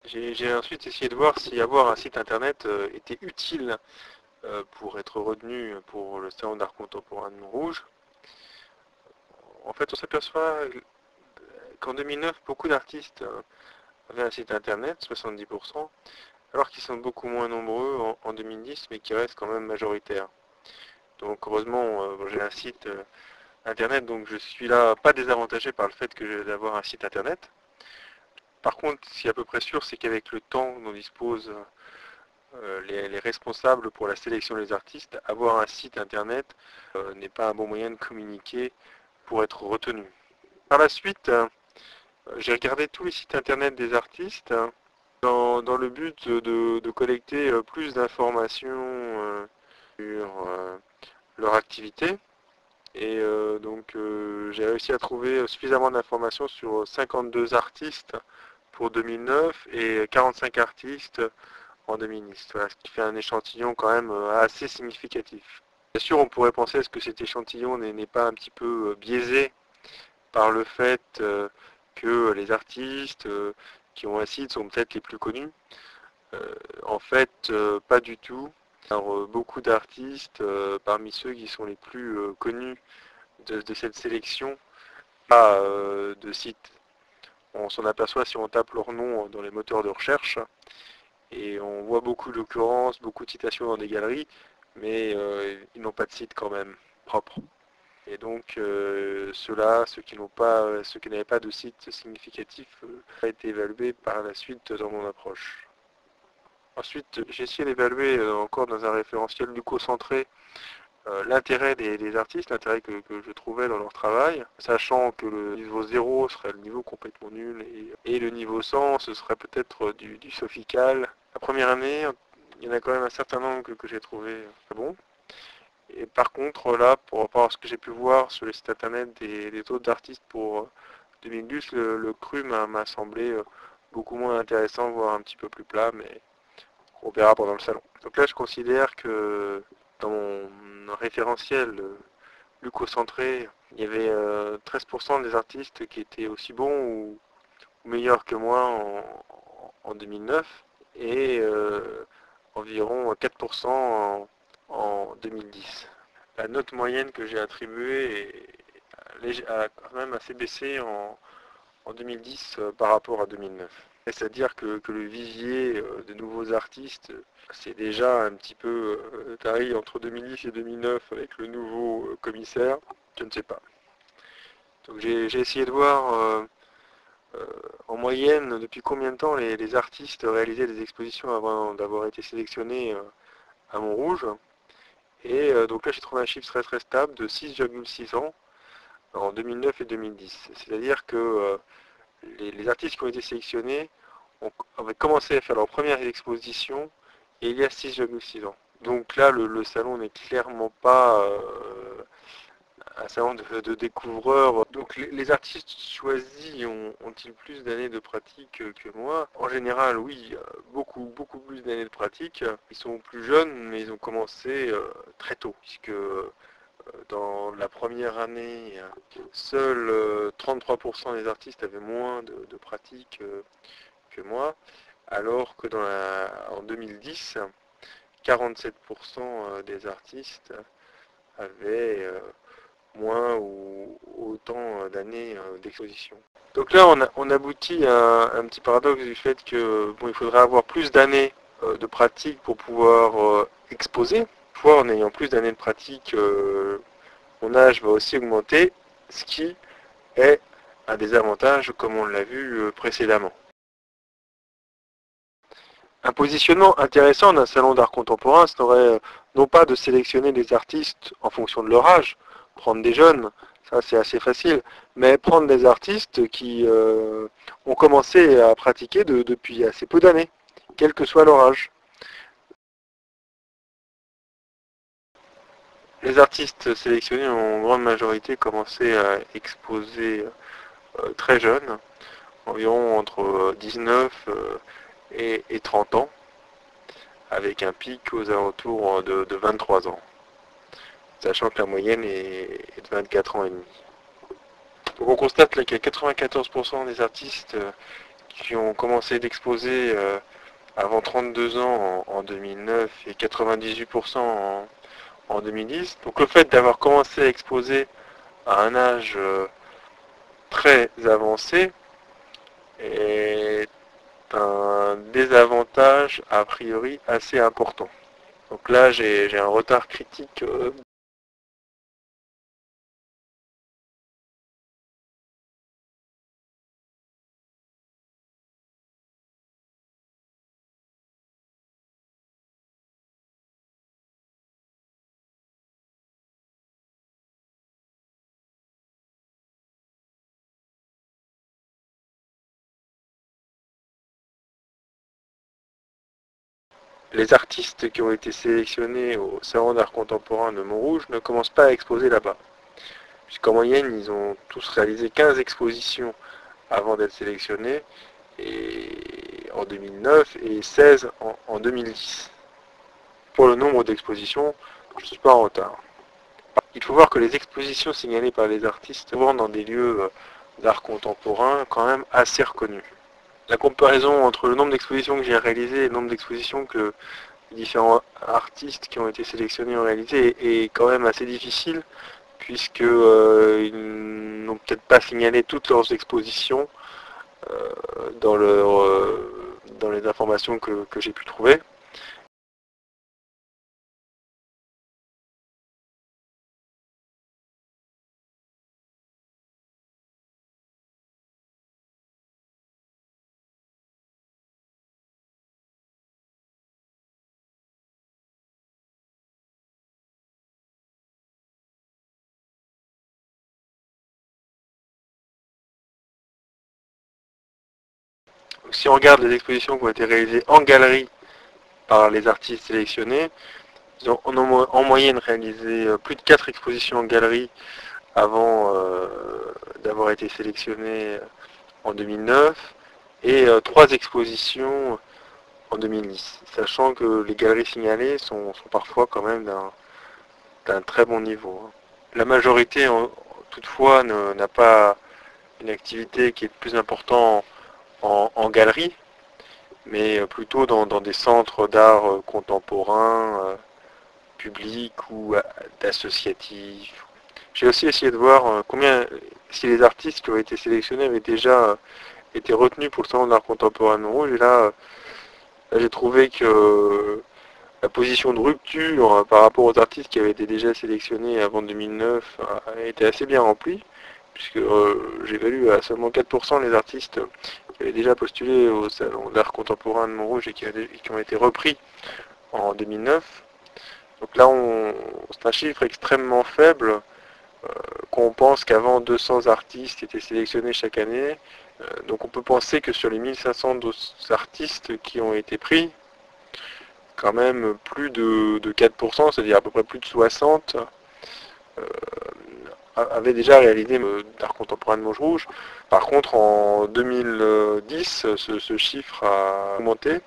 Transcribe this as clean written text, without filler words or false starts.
J'ai ensuite essayé de voir si avoir un site internet était utile pour être retenu pour le salon d'art contemporain de Montrouge. En fait, on s'aperçoit qu'en 2009, beaucoup d'artistes avaient un site internet, 70%, alors qu'ils sont beaucoup moins nombreux en 2010, mais qui restent quand même majoritaires. Donc heureusement, j'ai un site internet, donc je suis là pas désavantagé par le fait que d'avoir un site internet. Par contre, ce qui est à peu près sûr, c'est qu'avec le temps dont disposent les responsables pour la sélection des artistes, avoir un site internet n'est pas un bon moyen de communiquer pour être retenu. Par la suite, j'ai regardé tous les sites internet des artistes dans le but de collecter plus d'informations sur leur activité. Et j'ai réussi à trouver suffisamment d'informations sur 52 artistes pour 2009 et 45 artistes en 2010. Voilà, ce qui fait un échantillon quand même assez significatif. Bien sûr, on pourrait penser à ce que cet échantillon n'est pas un petit peu biaisé par le fait que les artistes qui ont un site sont peut-être les plus connus. En fait, pas du tout. Alors, beaucoup d'artistes, parmi ceux qui sont les plus connus de cette sélection, pas de sites. On s'en aperçoit si on tape leur nom dans les moteurs de recherche. Et on voit beaucoup d'occurrences, beaucoup de citations dans des galeries, mais ils n'ont pas de site quand même propre. Et donc ceux qui n'avaient pas de site significatif, ont été évalués par la suite dans mon approche. Ensuite, j'ai essayé d'évaluer encore dans un référentiel lucocentré l'intérêt des artistes, l'intérêt que je trouvais dans leur travail, sachant que le niveau 0 serait le niveau complètement nul et le niveau 100 ce serait peut-être du sophical. La première année, il y en a quand même un certain nombre que j'ai trouvé très bon. Et par contre, là, par rapport à ce que j'ai pu voir sur les sites internet des autres artistes pour 2010, le cru m'a semblé beaucoup moins intéressant, voire un petit peu plus plat, mais on verra pendant le salon. Donc là, je considère que dans mon référentiel lucocentré, il y avait 13% des artistes qui étaient aussi bons ou meilleurs que moi en 2009 et environ 4% en 2010. La note moyenne que j'ai attribuée a quand même assez baissé en 2010 par rapport à 2009. C'est-à-dire que le vivier de nouveaux artistes s'est déjà un petit peu tari entre 2010 et 2009 avec le nouveau commissaire, je ne sais pas. Donc j'ai essayé de voir en moyenne depuis combien de temps les artistes réalisaient des expositions avant d'avoir été sélectionnés à Montrouge. Et donc là j'ai trouvé un chiffre très très stable de 6,6 ans en 2009 et 2010. C'est-à-dire que les artistes qui ont été sélectionnés avaient commencé à faire leur première exposition et il y a 6,6 ans. Donc là, le salon n'est clairement pas un salon de découvreurs. Donc les artistes choisis ont-ils plus d'années de pratique que moi? En général, oui, beaucoup plus d'années de pratique. Ils sont plus jeunes, mais ils ont commencé très tôt, puisque dans la première année, seuls 33% des artistes avaient moins de pratique que moi, alors que en 2010, 47% des artistes avaient moins ou autant d'années d'exposition. Donc là, on aboutit à un petit paradoxe du fait que bon, il faudrait avoir plus d'années de pratique pour pouvoir exposer. Fois, en ayant plus d'années de pratique, mon âge va aussi augmenter, ce qui est un désavantage comme on l'a vu précédemment. Un positionnement intéressant d'un salon d'art contemporain serait non pas de sélectionner des artistes en fonction de leur âge, prendre des jeunes, ça c'est assez facile, mais prendre des artistes qui ont commencé à pratiquer depuis assez peu d'années, quel que soit leur âge. Les artistes sélectionnés ont en grande majorité commencé à exposer très jeunes, environ entre 19 et 30 ans, avec un pic aux alentours de 23 ans, sachant que la moyenne est de 24 ans et demi. Donc on constate là qu'il y a 94% des artistes qui ont commencé d'exposer avant 32 ans en 2009 et 98% en 2010. Donc le fait d'avoir commencé à exposer à un âge très avancé est un désavantage a priori assez important. Donc là j'ai un retard critique. Les artistes qui ont été sélectionnés au Salon d'art contemporain de Montrouge ne commencent pas à exposer là-bas. Puisqu'en moyenne, ils ont tous réalisé 15 expositions avant d'être sélectionnés en 2009 et 16 en 2010. Pour le nombre d'expositions, je ne suis pas en retard. Il faut voir que les expositions signalées par les artistes vont dans des lieux d'art contemporain quand même assez reconnus. La comparaison entre le nombre d'expositions que j'ai réalisées et le nombre d'expositions que les différents artistes qui ont été sélectionnés ont réalisé est quand même assez difficile, puisqu'ils n'ont peut-être pas signalé toutes leurs expositions dans les informations que j'ai pu trouver. Si on regarde les expositions qui ont été réalisées en galerie par les artistes sélectionnés, ils ont en moyenne réalisé plus de 4 expositions en galerie avant d'avoir été sélectionnés en 2009 et 3 expositions en 2010, sachant que les galeries signalées sont parfois quand même d'un très bon niveau. La majorité, toutefois, n'a pas une activité qui est plus importante en galerie, mais plutôt dans des centres d'art contemporain, publics ou d'associatifs. J'ai aussi essayé de voir si les artistes qui ont été sélectionnés avaient déjà été retenus pour le salon d'art contemporain de Montrouge, et là j'ai trouvé que la position de rupture par rapport aux artistes qui avaient été déjà sélectionnés avant 2009 a été assez bien remplie, puisque j'évalue à seulement 4% les artistes qui avaient déjà postulé au Salon d'art contemporain de Montrouge et qui ont été repris en 2009. Donc là, c'est un chiffre extrêmement faible, qu'on pense qu'avant 200 artistes étaient sélectionnés chaque année. Donc on peut penser que sur les 1500 artistes qui ont été pris, quand même plus de 4%, c'est-à-dire à peu près plus de 60, avaient déjà réalisé d'art contemporain de Montrouge. Par contre, en 2010, ce chiffre a augmenté